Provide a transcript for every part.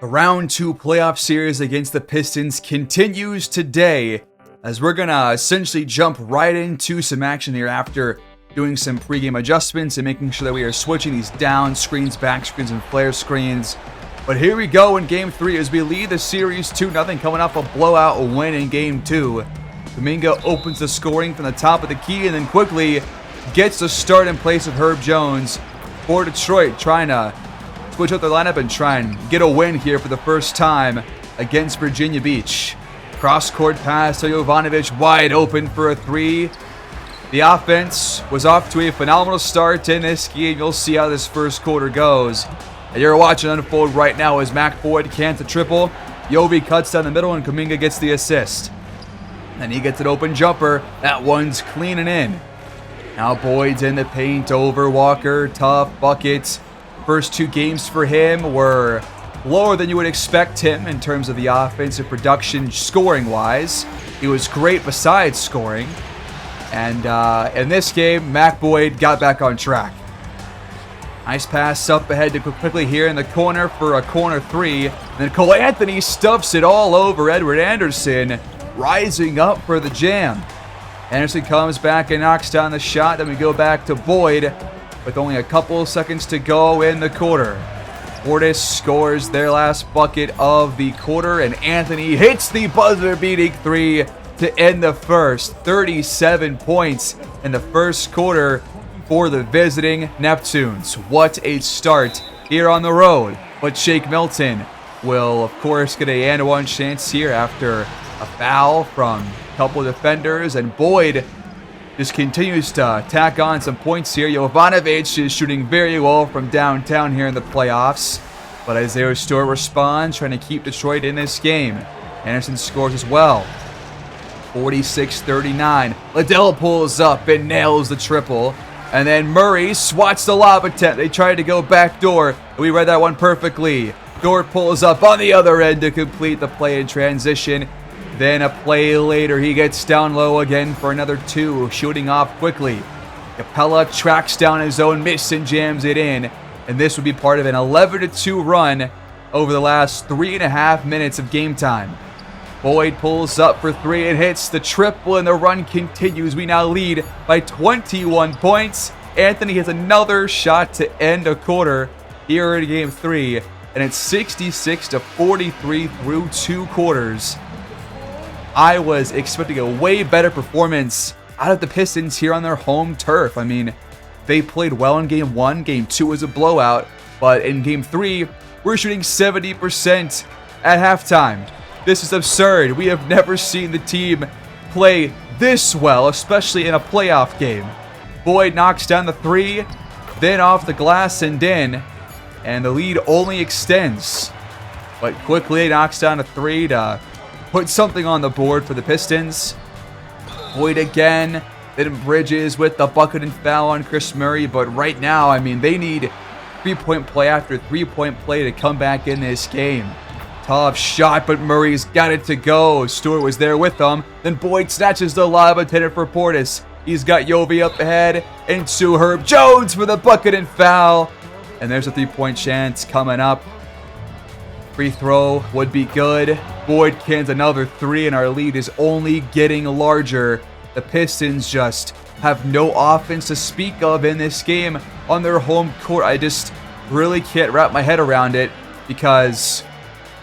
The round 2 playoff series against the Pistons continues today, as we're gonna essentially jump right into some action here after doing some pregame adjustments and making sure that we are switching these down screens, back screens, and flare screens. But here we go in Game 3 as we lead the series 2-0, coming off a blowout win in Game 2. Kuminga opens the scoring from the top of the key and then quickly gets the start in place of Herb Jones for Detroit, trying to switch up their lineup and try and get a win here for the first time against Virginia Beach. Cross-court pass to Jovanovic, wide open for a three. The offense was off to a phenomenal start in this game. You'll see how this first quarter goes. And you're watching unfold right now as Mac Boyd cans a triple. Yovi cuts down the middle and Kuminga gets the assist. And he gets an open jumper. That one's clean and in. Now Boyd's in the paint over Walker. Tough buckets. First 2 games for him were lower than you would expect him in terms of the offensive production scoring-wise. He was great besides scoring. And in this game, Mac Boyd got back on track. Nice pass up ahead to quickly here in the corner for a corner 3. And then Cole Anthony stuffs it all over Edward Anderson, rising up for the jam. Anderson comes back and knocks down the shot. Then we go back to Boyd with only a couple seconds to go in the quarter. Portis scores their last bucket of the quarter, and Anthony hits the buzzer-beating 3 to end the first. 37 points in the first quarter for the visiting Neptunes. What a start here on the road. But Shake Milton will, of course, get a and-one chance here after a foul from a couple of defenders, and Boyd just continues to tack on some points here. Jovanovic is shooting very well from downtown here in the playoffs. But Isaiah Stewart responds, trying to keep Detroit in this game. Anderson scores as well. 46-39. Liddell pulls up and nails the triple. And then Murray swats the lob attempt. They tried to go backdoor. We read that one perfectly. Dort pulls up on the other end to complete the play in transition. Then a play later, he gets down low again for another 2, shooting off quickly. Capella tracks down his own miss and jams it in. And this would be part of an 11-2 run over the last 3.5 minutes of game time. Boyd pulls up for 3 and hits the triple, and the run continues. We now lead by 21 points. Anthony has another shot to end a quarter here in Game 3. And it's 66-43 through 2 quarters. I was expecting a way better performance out of the Pistons here on their home turf. I mean, they played well in Game 1. Game 2 was a blowout. But in Game 3, we're shooting 70% at halftime. This is absurd. We have never seen the team play this well, especially in a playoff game. Boyd knocks down the 3, then off the glass and in. And the lead only extends. But quickly knocks down a 3 to put something on the board for the Pistons. Boyd again. Then Bridges with the bucket and foul on Chris Murray. But right now, I mean, they need 3-point play after 3-point play to come back in this game. Tough shot, but Murray's got it to go. Stewart was there with them. Then Boyd snatches the lob intended for Portis. He's got Yovi up ahead. Into Herb Jones for the bucket and foul. And there's a 3-point chance coming up. Free throw would be good. Boyd cans another 3, and our lead is only getting larger. The Pistons just have no offense to speak of in this game on their home court. I just really can't wrap my head around it because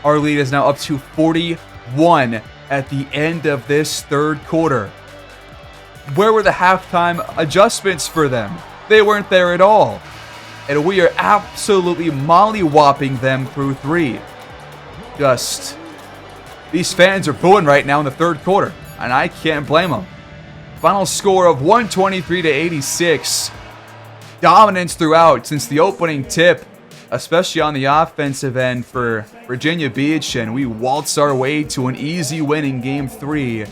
our lead is now up to 41 at the end of this third quarter. Where were the halftime adjustments for them? They weren't there at all. And we are absolutely molly-whopping them through 3. These fans are booing right now in the third quarter, and I can't blame them. Final score of 123-86. Dominance throughout since the opening tip, especially on the offensive end for Virginia Beach, and we waltz our way to an easy win in Game 3.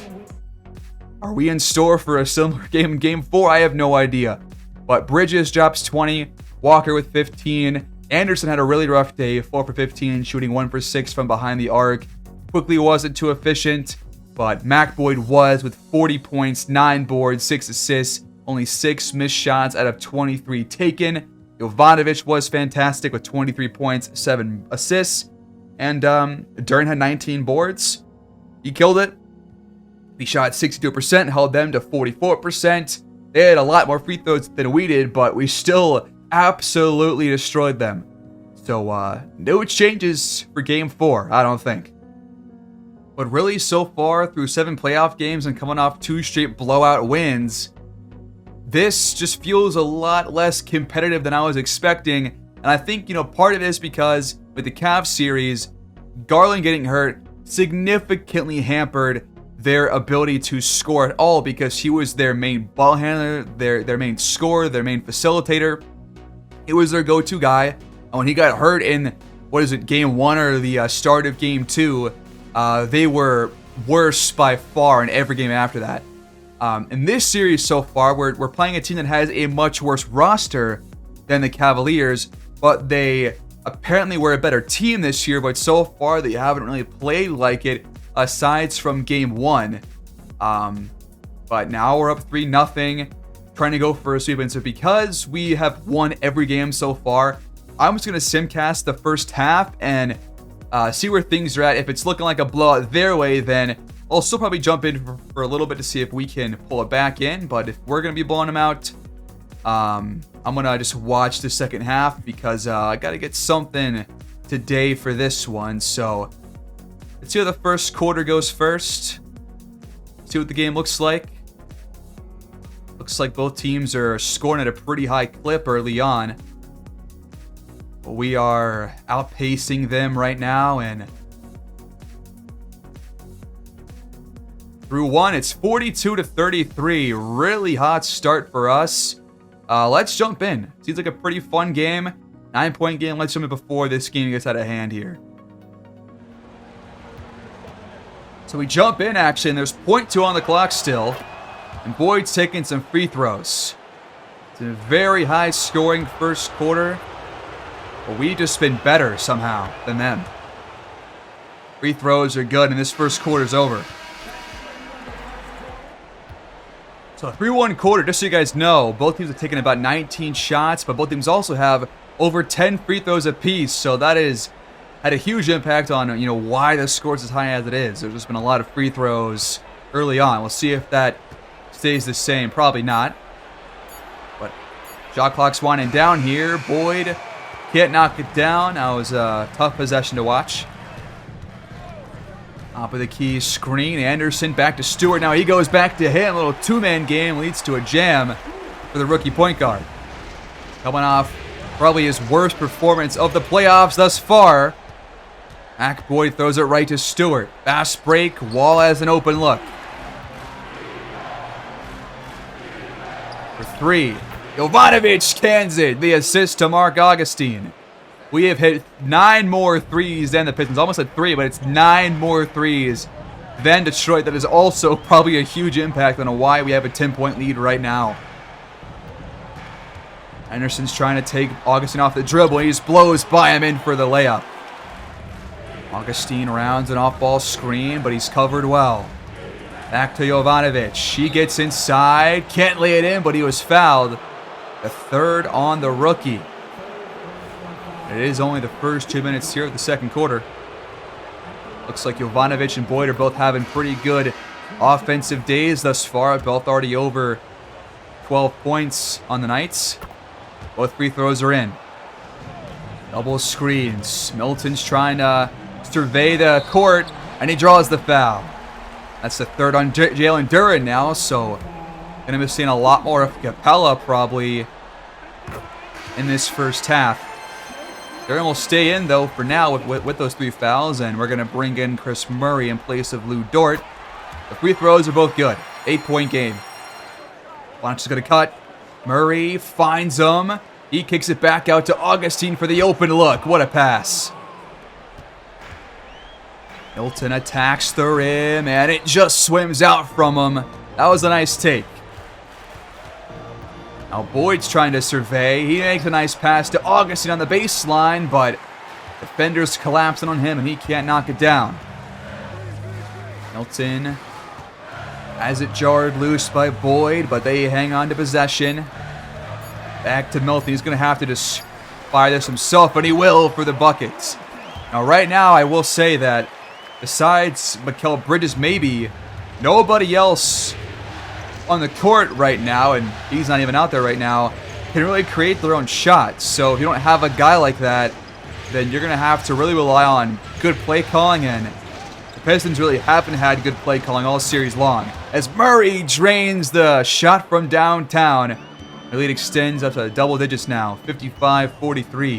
Are we in store for a similar game in Game 4? I have no idea. But Bridges drops 20, Walker with 15. Anderson had a really rough day, 4 for 15, shooting 1 for 6 from behind the arc. Quickly wasn't too efficient, but Mac Boyd was with 40 points, 9 boards, 6 assists, only 6 missed shots out of 23 taken. Jovanovic was fantastic with 23 points, 7 assists. And Duran had 19 boards. He killed it. He shot 62%, held them to 44%. They had a lot more free throws than we did, but we still absolutely destroyed them. So, no changes for Game 4, I don't think. But really, so far, through 7 playoff games and coming off 2 straight blowout wins, this just feels a lot less competitive than I was expecting. And I think, part of it is because with the Cavs series, Garland getting hurt significantly hampered their ability to score at all because he was their main ball handler, their main scorer, their main facilitator. It was their go-to guy. And when he got hurt in, Game 1 or the start of Game 2, they were worse by far in every game after that. In this series so far, we're playing a team that has a much worse roster than the Cavaliers, but they apparently were a better team this year, but so far they haven't really played like it aside from Game 1. But now we're up 3-0, trying to go for a sweep. And so because we have won every game so far, I'm just going to simcast the first half and see where things are at. If it's looking like a blowout their way, then I'll still probably jump in for a little bit to see if we can pull it back in. But if we're going to be blowing them out, I'm going to just watch the second half because I got to get something today for this one. So let's see how the first quarter goes first. See what the game looks like. Looks like both teams are scoring at a pretty high clip early on. But we are outpacing them right now, and through one, it's 42-33. Really hot start for us. Let's jump in. Seems like a pretty fun game. 9-point game. Let's jump in before this game gets out of hand here. So we jump in, actually, and there's 0.2 on the clock still. And Boyd's taking some free throws. It's a very high-scoring first quarter. But we've just been better somehow than them. Free throws are good, and this first quarter's over. So 3-1 quarter, just so you guys know, both teams have taken about 19 shots, but both teams also have over 10 free throws apiece. So that is had a huge impact on why the score's as high as it is. There's just been a lot of free throws early on. We'll see if that stays the same. Probably not. But shot clock's winding down here. Boyd can't knock it down. That was a tough possession to watch. Top of the key screen. Anderson back to Stewart. Now he goes back to him. A little two-man game leads to a jam for the rookie point guard. Coming off probably his worst performance of the playoffs thus far. Mac Boyd throws it right to Stewart. Fast break. Wall has an open look. For 3. Jovanovic cans it. The assist to Mark Augustine. We have hit 9 more threes than the Pistons. Almost at 3, but it's 9 more threes than Detroit. That is also probably a huge impact on why we have a 10-point lead right now. Anderson's trying to take Augustine off the dribble. He just blows by him in for the layup. Augustine rounds an off-ball screen, but he's covered well. Back to Jovanovic. He gets inside. Can't lay it in, but he was fouled. The third on the rookie. It is only the first 2 minutes here of the second quarter. Looks like Jovanovic and Boyd are both having pretty good offensive days thus far. Both already over 12 points on the nights. Both free throws are in. Double screens. Milton's trying to survey the court, and he draws the foul. That's the third on Jalen Duran now, so going to be seeing a lot more of Capella probably in this first half. Duran will stay in, though, for now with those 3 fouls, and we're going to bring in Chris Murray in place of Lou Dort. The free throws are both good. 8-point game. Blanche is going to cut. Murray finds him. He kicks it back out to Augustine for the open look. What a pass. Milton attacks the rim, and it just swims out from him. That was a nice take. Now Boyd's trying to survey. He makes a nice pass to Augustine on the baseline, but defenders collapsing on him, and he can't knock it down. Milton has it jarred loose by Boyd, but they hang on to possession. Back to Milton. He's going to have to just fire this himself, and he will for the buckets. Now, right now, I will say that besides Mikal Bridges, maybe nobody else on the court right now, and he's not even out there right now, can really create their own shots. So if you don't have a guy like that, then you're going to have to really rely on good play calling, and the Pistons really haven't had good play calling all series long. As Murray drains the shot from downtown, the lead extends up to double digits now, 55-43.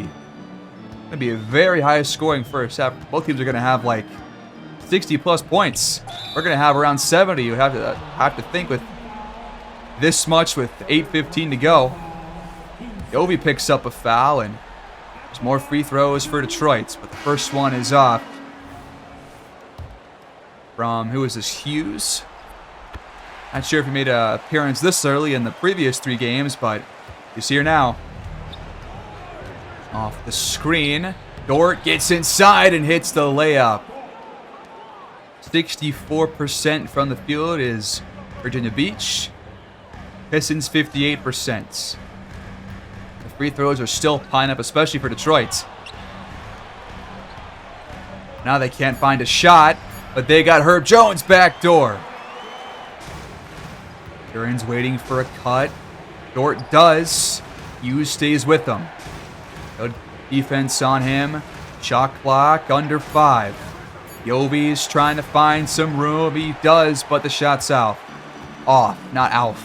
Going to be a very high scoring first half. Both teams are going to have like 60 plus points. We're going to have around 70. You have to think with this much with 8:15 to go. Yovi picks up a foul, and there's more free throws for Detroit, but the first one is off from, who is this, Hughes? Not sure if he made an appearance this early in the previous 3 games, but he's here now. Off the screen, Dort gets inside and hits the layup. 64% from the field is Virginia Beach. Pistons 58%. The free throws are still piling up, especially for Detroit. Now they can't find a shot, but they got Herb Jones backdoor. Duran's waiting for a cut. Dort does. Hughes stays with them. Good defense on him. Shot clock under 5. Yovi's trying to find some room. He does, but the shot's out. Off, not out.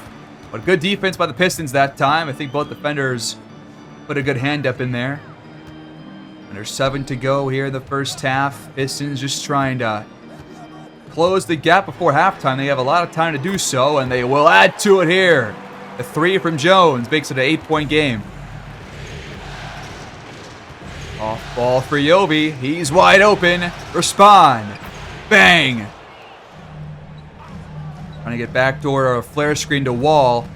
But good defense by the Pistons that time. I think both defenders put a good hand up in there. And there's 7 to go here in the first half. Pistons just trying to close the gap before halftime. They have a lot of time to do so, and they will add to it here. The 3 from Jones makes it an 8-point game. Off ball for Yovi. He's wide open. Respond. Bang. Trying to get backdoor or a flare screen to Wall.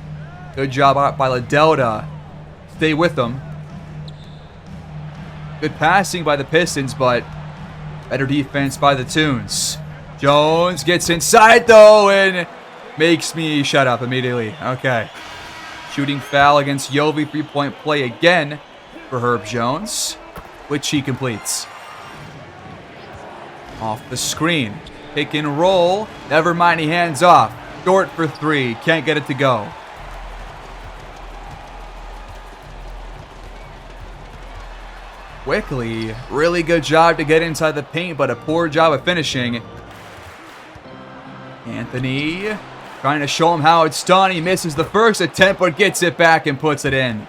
Good job out by Liddell to stay with them. Good passing by the Pistons, but better defense by the Tunes. Jones gets inside, though, and makes me shut up immediately. Okay. Shooting foul against Yovi. 3-point play again for Herb Jones, which he completes. Off the screen. Pick and roll. Never mind, he hands off. Dort for 3. Can't get it to go. Quickly. Really good job to get inside the paint, but a poor job of finishing. Anthony trying to show him how it's done. He misses the first attempt, but gets it back and puts it in.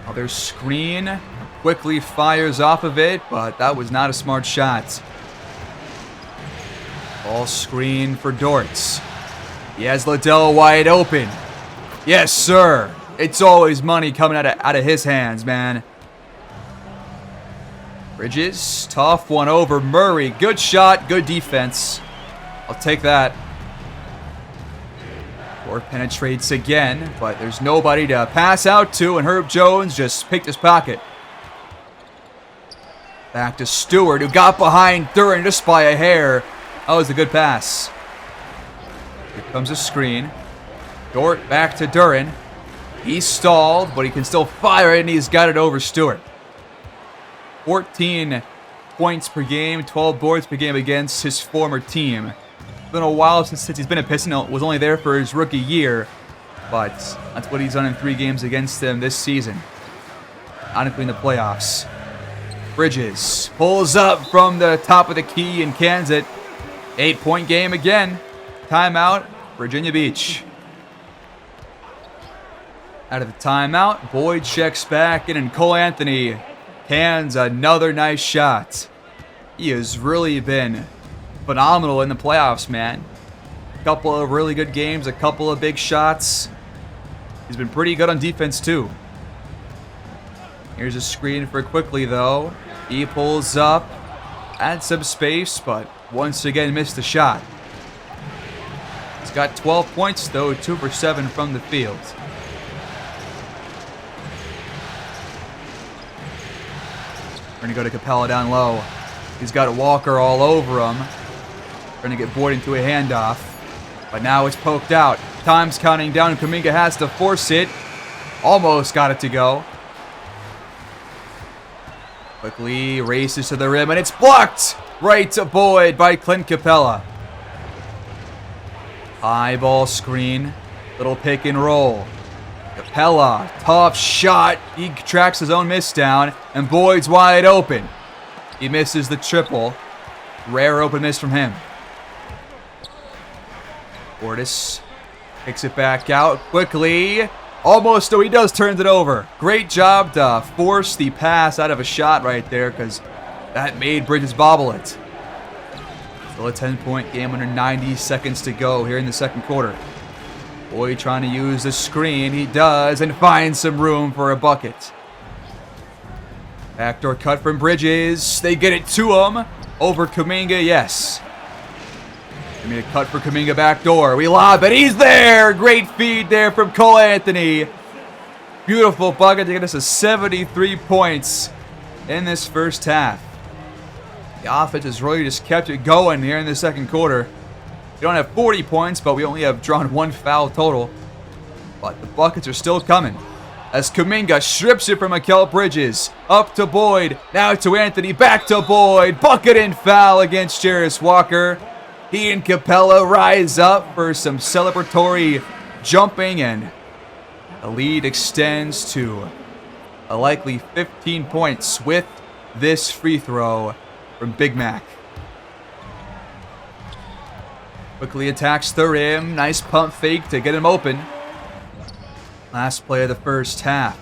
Other screen. Quickly fires off of it, but that was not a smart shot. Ball screen for Dortz. He has Liddell wide open. Yes, sir. It's always money coming out of his hands, man. Bridges, tough one over Murray. Good shot, good defense. I'll take that. Dort penetrates again, but there's nobody to pass out to, and Herb Jones just picked his pocket. Back to Stewart, who got behind Duran just by a hair. That was a good pass. Here comes a screen. Dort back to Duran. He's stalled, but he can still fire it, and he's got it over Stewart. 14 points per game, 12 boards per game against his former team. It's been a while since he's been a Piston. Was only there for his rookie year, but that's what he's done in 3 games against them this season. Not including the playoffs. Bridges pulls up from the top of the key and cans it. 8-point game again. Timeout, Virginia Beach. Out of the timeout, Boyd checks back in, and Cole Anthony hands another nice shot. He has really been phenomenal in the playoffs, man. A couple of really good games, a couple of big shots. He's been pretty good on defense, too. Here's a screen for Quickly, though. He pulls up, adds some space, but once again missed the shot. He's got 12 points, though, 2 for 7 from the field. We're going to go to Capella down low. He's got Walker all over him. Trying to get Boyd into a handoff. But now it's poked out. Time's counting down. Kuminga has to force it. Almost got it to go. Quickly races to the rim, and it's blocked! Right to Boyd by Clint Capella. High ball screen. Little pick and roll. Capella, tough shot. He tracks his own miss down, and Boyd's wide open. He misses the triple. Rare open miss from him. Portis picks it back out quickly. Almost, though, he does turn it over. Great job to force the pass out of a shot right there, because that made Bridges bobble it. Still a 10-point game under 90 seconds to go here in the second quarter. Boyd trying to use the screen. He does, and finds some room for a bucket. Backdoor cut from Bridges. They get it to him. Over Kuminga, yes. Give me a cut for Kuminga backdoor. We lob it. He's there. Great feed there from Cole Anthony. Beautiful bucket to get us to 73 points in this first half. The offense has really just kept it going here in the second quarter. We don't have 40 points, but we only have drawn 1 foul total. But the buckets are still coming. As Kuminga strips it from Mikal Bridges. Up to Boyd. Now to Anthony. Back to Boyd. Bucket and foul against Jarris Walker. He and Capella rise up for some celebratory jumping, and the lead extends to a likely 15 points with this free throw from Big Mac. Quickly attacks the rim. Nice pump fake to get him open. Last play of the first half.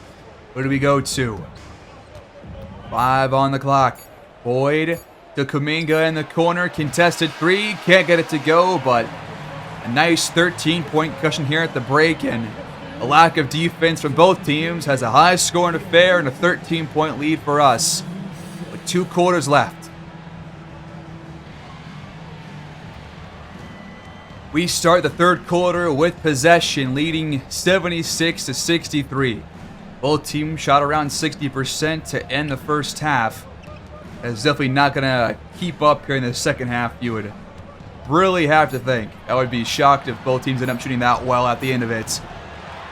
Where do we go to? 5 on the clock. Boyd to Kuminga in the corner. Contested 3. Can't get it to go, but a nice 13-point cushion here at the break, and a lack of defense from both teams has a high scoring affair and a 13-point lead for us with 2 quarters left. We start the third quarter with possession, leading 76-63. Both teams shot around 60% to end the first half. That's definitely not going to keep up here in the second half, you would really have to think. I would be shocked if both teams end up shooting that well at the end of it.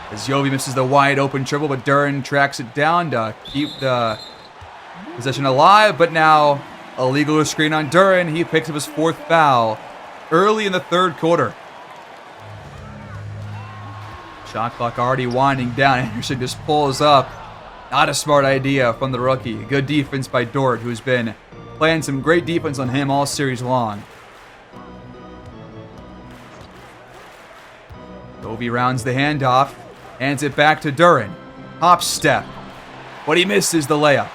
As Yobi misses the wide open triple, but Duren tracks it down to keep the possession alive. But now, a legal screen on Duren. He picks up his 4th foul early in the third quarter. Shot clock already winding down. Anderson just pulls up. Not a smart idea from the rookie. Good defense by Dort, who's been playing some great defense on him all series long. Yobi rounds the handoff. Hands it back to Duren. Hop step. But he misses the layup.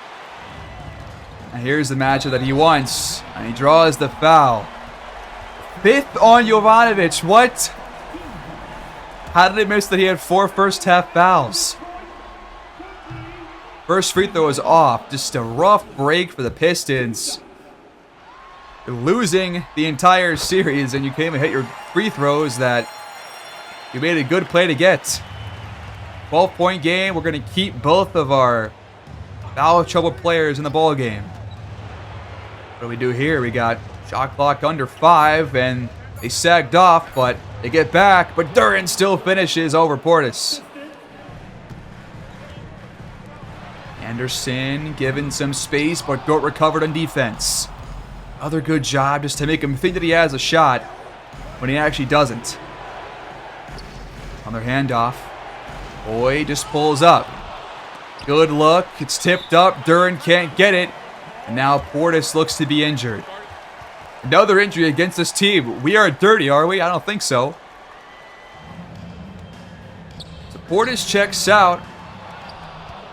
And here's the matchup that he wants. And he draws the foul. 5th on Jovanovic. What? How did he miss that he had 4 first half fouls? First free throw is off. Just a rough break for the Pistons. You're losing the entire series, and you can't even hit your free throws that you made a good play to get. 12-point game. We're going to keep both of our foul trouble players in the ball game. What do we do here? We got shot clock under 5, and they sagged off, but they get back. But Duren still finishes over Portis. Anderson given some space, but Dort recovered on defense. Other good job just to make him think that he has a shot when he actually doesn't. On their handoff, Boyd just pulls up. Good look. It's tipped up. Duren can't get it. And now Portis looks to be injured. Another injury against this team. We are dirty, are we? I don't think so. So Portis checks out.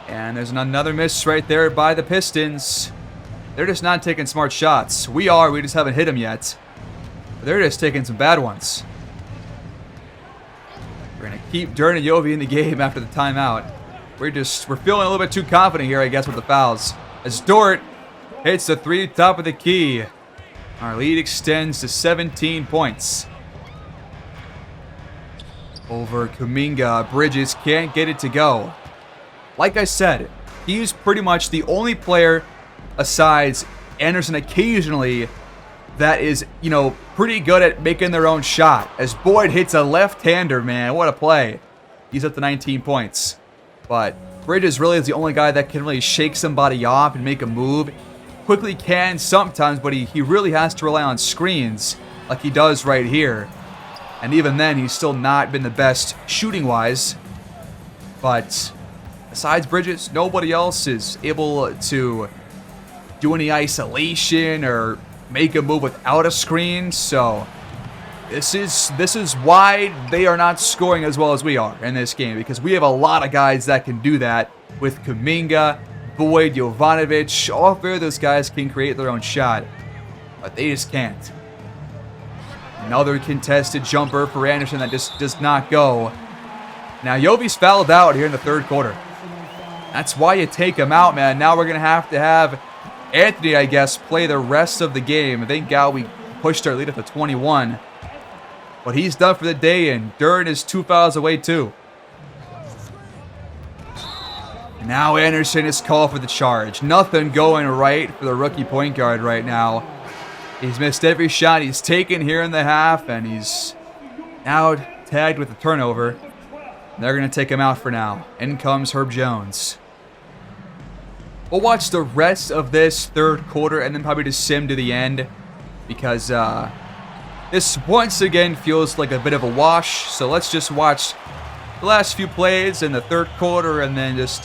And there's another miss right there by the Pistons. They're just not taking smart shots. We are. We just haven't hit them yet. But they're just taking some bad ones. We're going to keep Duren and Yobi in the game after the timeout. We're feeling a little bit too confident here, I guess, with the fouls. As Dort hits the 3 top of the key. Our lead extends to 17 points. Over Kuminga. Bridges can't get it to go. Like I said, he's pretty much the only player besides Anderson occasionally that is, pretty good at making their own shot. As Boyd hits a left-hander, man. What a play. He's up to 19 points. But Bridges really is the only guy that can really shake somebody off and make a move. Quickly can sometimes, but he really has to rely on screens like he does right here. And even then, he's still not been the best shooting-wise. But besides Bridges, nobody else is able to do any isolation or make a move without a screen. So this is why they are not scoring as well as we are in this game, because we have a lot of guys that can do that with Kuminga, Boyd, Jovanovic. All three of those guys can create their own shot, but they just can't. Another contested jumper for Anderson that just does not go. Now Jovi's fouled out here in the third quarter. That's why you take him out, man. Now we're going to have Anthony, I guess, play the rest of the game. Thank God we pushed our lead up to 21. But he's done for the day, and Duren is 2 fouls away too. Now Anderson is called for the charge. Nothing going right for the rookie point guard right now. He's missed every shot he's taken here in the half, and he's now tagged with a turnover. They're going to take him out for now. In comes Herb Jones. We'll watch the rest of this third quarter and then probably just sim to the end, because this once again feels like a bit of a wash. So let's just watch the last few plays in the third quarter and then just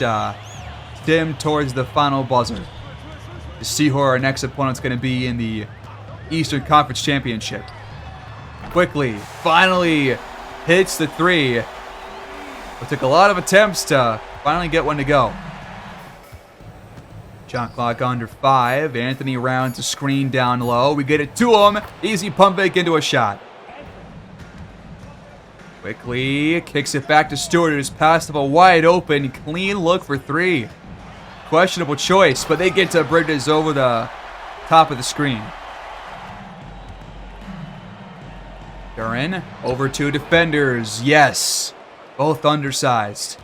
sim towards the final buzzer to see who our next opponent's going to be in the Eastern Conference Championship. Quickly, finally hits the three. It took a lot of attempts to finally get one to go. Shot clock under 5. Anthony around to screen down low. We get it to him. Easy pump fake into a shot. Quickly kicks it back to Stewart, who's passed up a wide open, clean look for 3. Questionable choice, but they get to Bridges over the top of the screen. Duren over 2 defenders. Yes, both undersized.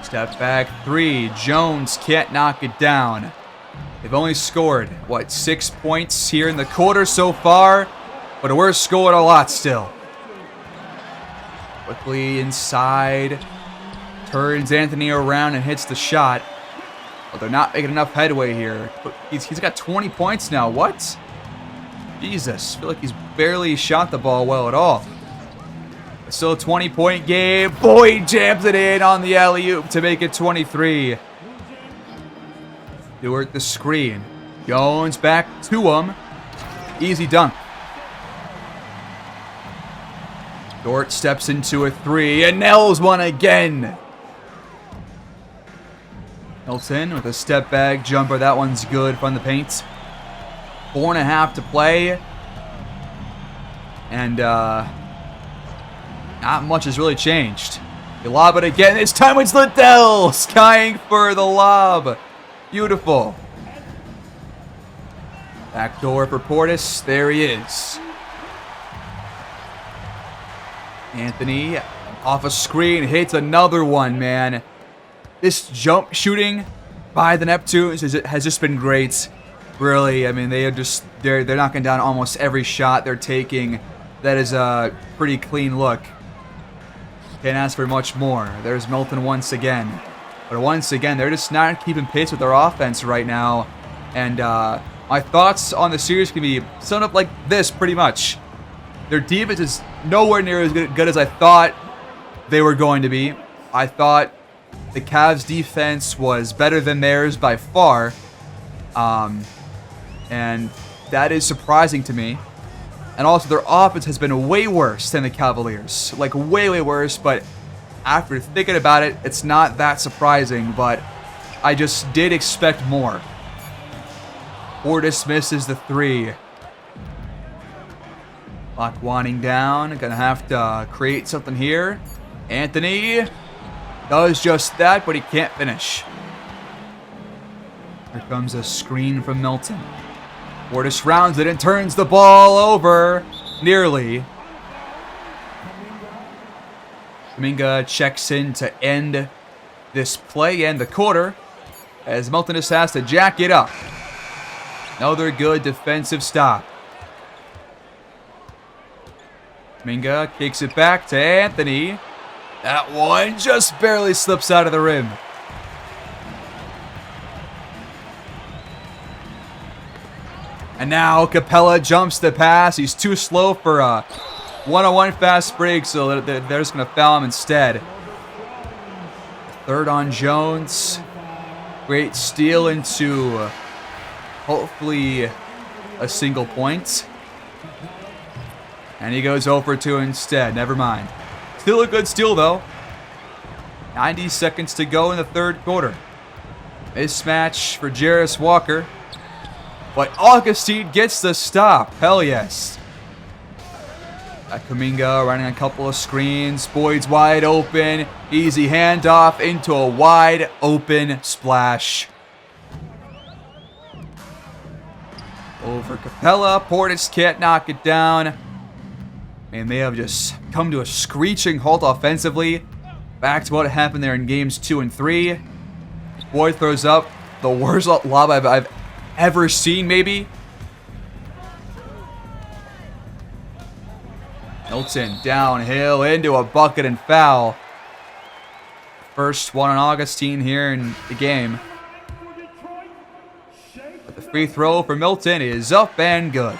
Step back 3. Jones can't knock it down. They've only scored, what, 6 points here in the quarter so far? But we're scoring a lot still. Quickly inside. Turns Anthony around and hits the shot. But they're not making enough headway here. He's got 20 points now. What? Jesus. I feel like he's barely shot the ball well at all. Still a 20-point game. Boyd jams it in on the alley-oop to make it 23. Stewart the screen. Jones back to him. Easy dunk. Dort steps into a 3 and nails one again. Milton with a step back jumper. That one's good from the paint. 4.5 to play. And, not much has really changed. You lob it again. This time it's Liddell skying for the lob. Beautiful. Backdoor for Portis. There he is. Anthony off a screen hits another one, man. This jump shooting by the Neptunes has just been great. Really, I mean, they're knocking down almost every shot they're taking. That is a pretty clean look. Can't ask for much more. There's Milton once again. But once again, they're just not keeping pace with their offense right now. And my thoughts on the series can be summed up like this, pretty much. Their defense is nowhere near as good as I thought they were going to be. I thought the Cavs' defense was better than theirs by far. And that is surprising to me. And also, their offense has been way worse than the Cavaliers. Like, way, way worse. But after thinking about it, it's not that surprising. But I just did expect more. Portis misses the 3. Clock winding down. Gonna have to create something here. Anthony does just that, but he can't finish. Here comes a screen from Milton. Portis rounds it and turns the ball over. Nearly. Kuminga checks in to end this play and the quarter, as Milton just has to jack it up. Another good defensive stop. Kuminga kicks it back to Anthony. That one just barely slips out of the rim. And now Capella jumps the pass. He's too slow for a one-on-one fast break, so they're just going to foul him instead. Third on Jones. Great steal into hopefully a single point. And he goes over 2 instead. Never mind. Still a good steal, though. 90 seconds to go in the third quarter. Mismatch for Jarris Walker. But Augustine gets the stop. Hell yes. Kuminga running a couple of screens. Boyd's wide open. Easy handoff into a wide open splash. Over Capella. Portis can't knock it down. And they have just come to a screeching halt offensively. Back to what happened there in games 2 and 3. Boyd throws up the worst lob I've ever seen, maybe. Milton downhill into a bucket and foul. First one on Augustine here in the game. But the free throw for Milton is up and good.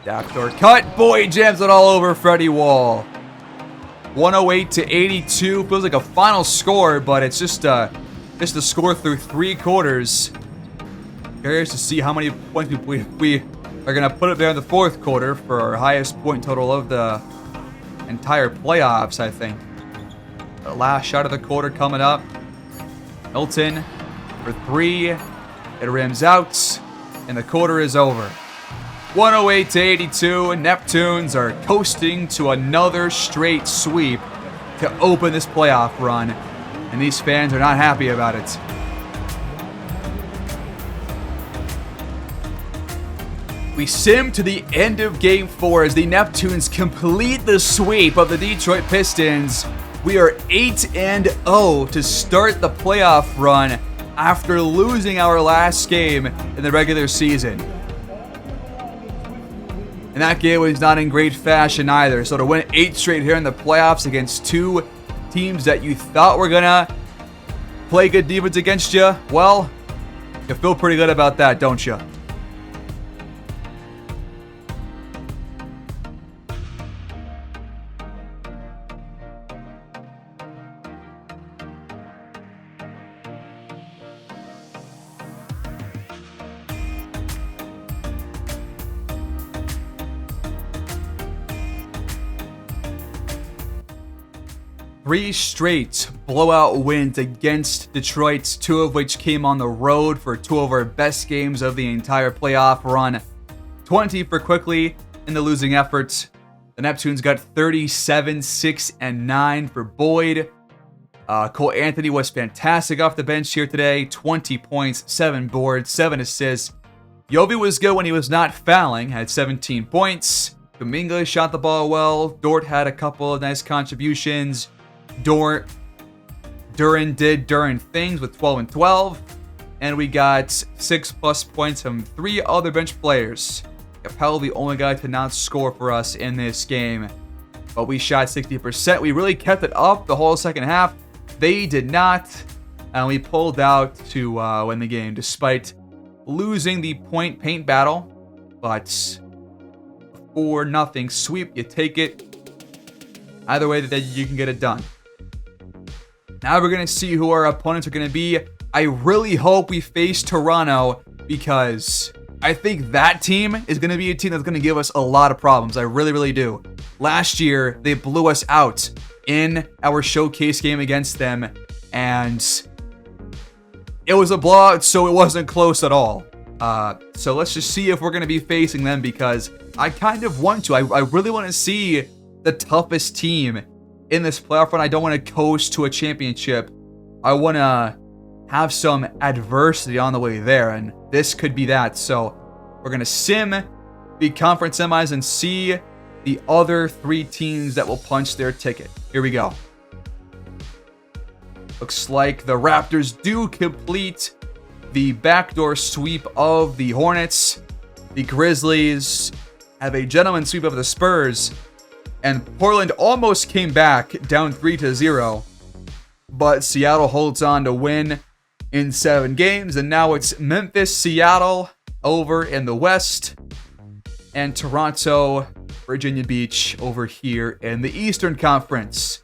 Backdoor cut. Boyd jams it all over Freddie Wall. 108-82. Feels like a final score, but it's just the score through 3 quarters. Curious to see how many points we are going to put up there in the fourth quarter for our highest point total of the entire playoffs, I think. The last shot of the quarter coming up. Milton for 3. It rims out, and the quarter is over. 108-82. Neptunes are coasting to another straight sweep to open this playoff run. And these fans are not happy about it. We sim to the end of Game 4 as the Neptunes complete the sweep of the Detroit Pistons. We are 8-0 to start the playoff run after losing our last game in the regular season. And that game was not in great fashion either. So to win 8 straight here in the playoffs against 2 teams that you thought were gonna play good defense against you, well, you feel pretty good about that, don't you? Three straight blowout wins against Detroit, 2 of which came on the road for 2 of our best games of the entire playoff run. 20 for Quickly in the losing effort. The Neptunes got 37, 6, and 9 for Boyd. Cole Anthony was fantastic off the bench here today. 20 points, 7 boards, 7 assists. Yovi was good when he was not fouling, had 17 points. Kuminga shot the ball well. Dort had a couple of nice contributions. Duran did Duran things with 12 and 12. And we got 6+ points from 3 other bench players. Capella, the only guy to not score for us in this game. But we shot 60%. We really kept it up the whole second half. They did not. And we pulled out to win the game despite losing the point paint battle. But 4-0 sweep. You take it. Either way that you can get it done. Now we're going to see who our opponents are going to be. I really hope we face Toronto because I think that team is going to be a team that's going to give us a lot of problems. I really, really do. Last year, they blew us out in our showcase game against them, and it was a blowout, so it wasn't close at all. So let's just see if we're going to be facing them because I kind of want to. I really want to see the toughest team in this playoff run. I don't want to coast to a championship. I want to have some adversity on the way there, and this could be that. So we're going to sim the conference semis and see the other 3 teams that will punch their ticket. Here we go. Looks like the Raptors do complete the backdoor sweep of the Hornets. The Grizzlies have a gentleman sweep of the Spurs. And Portland almost came back down 3-0. But Seattle holds on to win in 7 games. And now it's Memphis, Seattle over in the West. And Toronto, Virginia Beach over here in the Eastern Conference.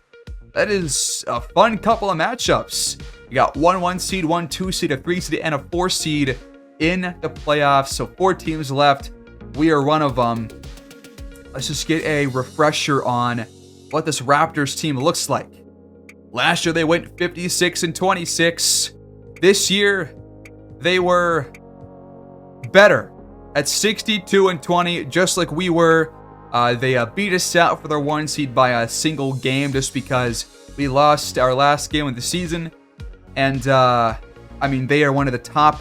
That is a fun couple of matchups. You got 1 seed, 1 2 seed, a 3 seed, and a 4 seed in the playoffs. So 4 teams left. We are one of them. Let's just get a refresher on what this Raptors team looks like. Last year they went 56-26. This year they were better at 62-20, just like we were. They beat us out for their 1 seed by a single game just because we lost our last game of the season. And I mean, they are one of the top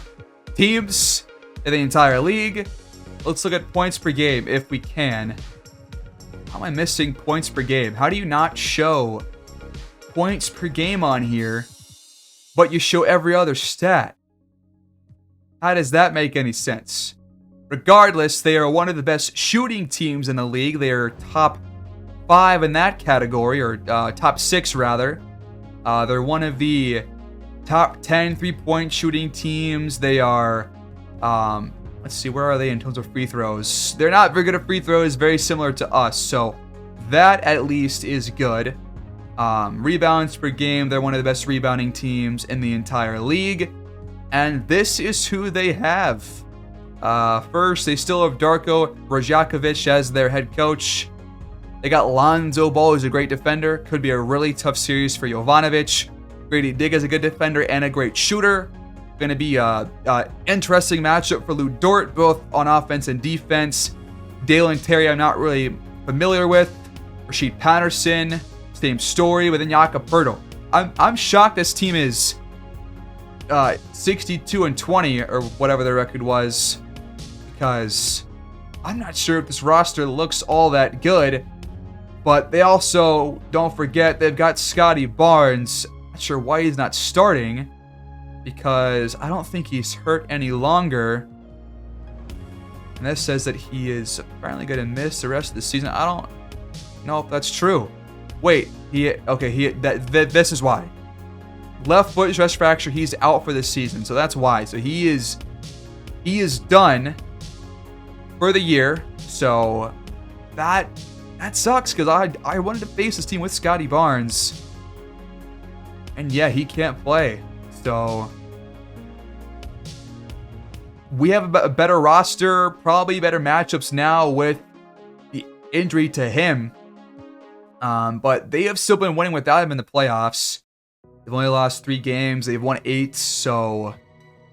teams in the entire league. Let's look at points per game if we can. How am I missing points per game? How do you not show points per game on here, but you show every other stat? How does that make any sense? Regardless, they are one of the best shooting teams in the league. They are top 5 in that category, or top 6 rather. They're one of the top 10 3-point shooting teams. They are, let's see, where are they in terms of free throws? They're not very good at free throws, very similar to us, so that at least is good. Rebounds per game, they're one of the best rebounding teams in the entire league. And this is who they have. First, they still have Darko Rajakovic as their head coach. They got Lonzo Ball, who's a great defender. Could be a really tough series for Jovanovic. Grady Dick is a good defender and a great shooter. Going to be an interesting matchup for Lou Dort, both on offense and defense. Dalen Terry, I'm not really familiar with. Rasheed Patterson, same story with Iñaka Pirtle. I'm shocked this team is 62-20 or whatever their record was, because I'm not sure if this roster looks all that good. But they also, don't forget, they've got Scotty Barnes. Not sure why he's not starting, because I don't think he's hurt any longer. And this says that he is apparently going to miss the rest of the season. I don't know if that's true. Wait, this is why. Left foot stress fracture, he's out for this season, so that's why. So he is done for the year. So that sucks, because I wanted to face this team with Scotty Barnes. And yeah, he can't play. So we have a better roster, probably better matchups now with the injury to him. But they have still been winning without him in the playoffs. They've only lost 3 games. They've won 8, so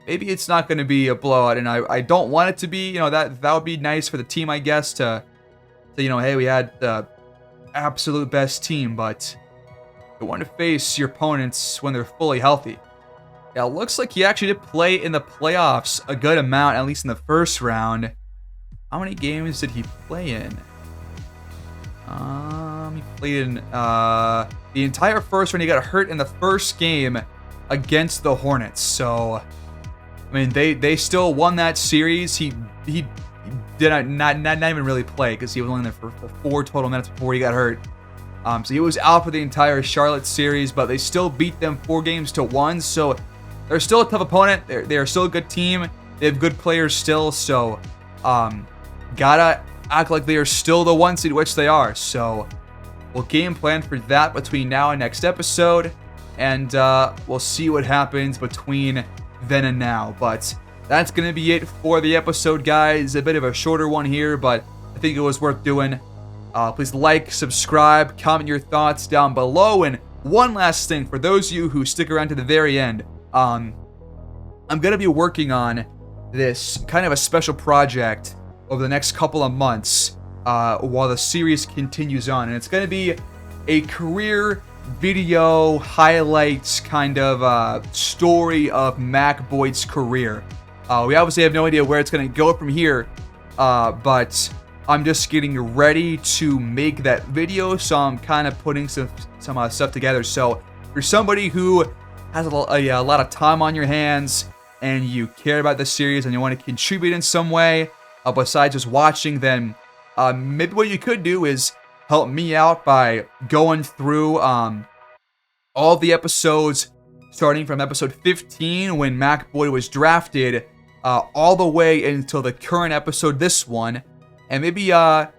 maybe it's not going to be a blowout. And I don't want it to be. You know, that would be nice for the team, I guess, to you know, hey, we had the absolute best team, but you want to face your opponents when they're fully healthy. Yeah, it looks like he actually did play in the playoffs a good amount, at least in the first round. How many games did he play in? He played in the entire first round. He got hurt in the first game against the Hornets. So, I mean, they still won that series. He did not even really play, because he was only in there for 4 total minutes before he got hurt. So he was out for the entire Charlotte series, but they still beat them 4-1. So they're still a tough opponent. They're still a good team. They have good players still. So gotta act like they are still the 1 seed, which they are. So we'll game plan for that between now and next episode, and we'll see what happens between then and now. But that's going to be it for the episode, guys. A bit of a shorter one here, but I think it was worth doing. Please like, subscribe, comment your thoughts down below. And one last thing, for those of you who stick around to the very end, I'm going to be working on this kind of a special project over the next couple of months while the series continues on. And it's going to be a career video highlights kind of story of Mac Boyd's career. We obviously have no idea where it's going to go from here, but I'm just getting ready to make that video, so I'm kind of putting some stuff together. So if you're somebody who has a lot of time on your hands and you care about the series and you want to contribute in some way besides just watching, then maybe what you could do is help me out by going through all the episodes, starting from episode 15 when MacBoy was drafted, all the way until the current episode, this one. And maybe that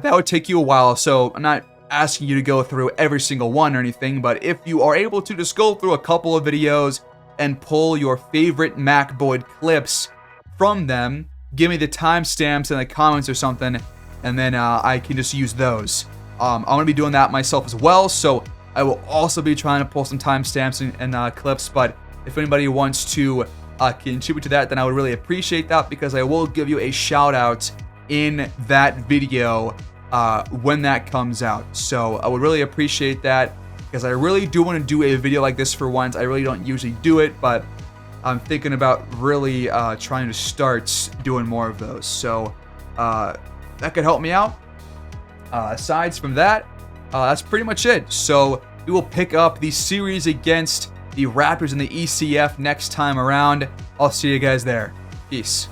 would take you a while, so I'm not asking you to go through every single one or anything, but if you are able to just go through a couple of videos and pull your favorite MacBoy clips from them, give me the timestamps in the comments or something, and then I can just use those. I'm going to be doing that myself as well, so I will also be trying to pull some timestamps and clips, but if anybody wants to contribute to that, then I would really appreciate that, because I will give you a shout out in that video when that comes out. So I would really appreciate that, because I really do want to do a video like this for once. I really don't usually do it, but I'm thinking about really trying to start doing more of those. So that could help me out. Aside from that, that's pretty much it. So we will pick up the series against the Raptors in the ECF next time around. I'll see you guys there. Peace.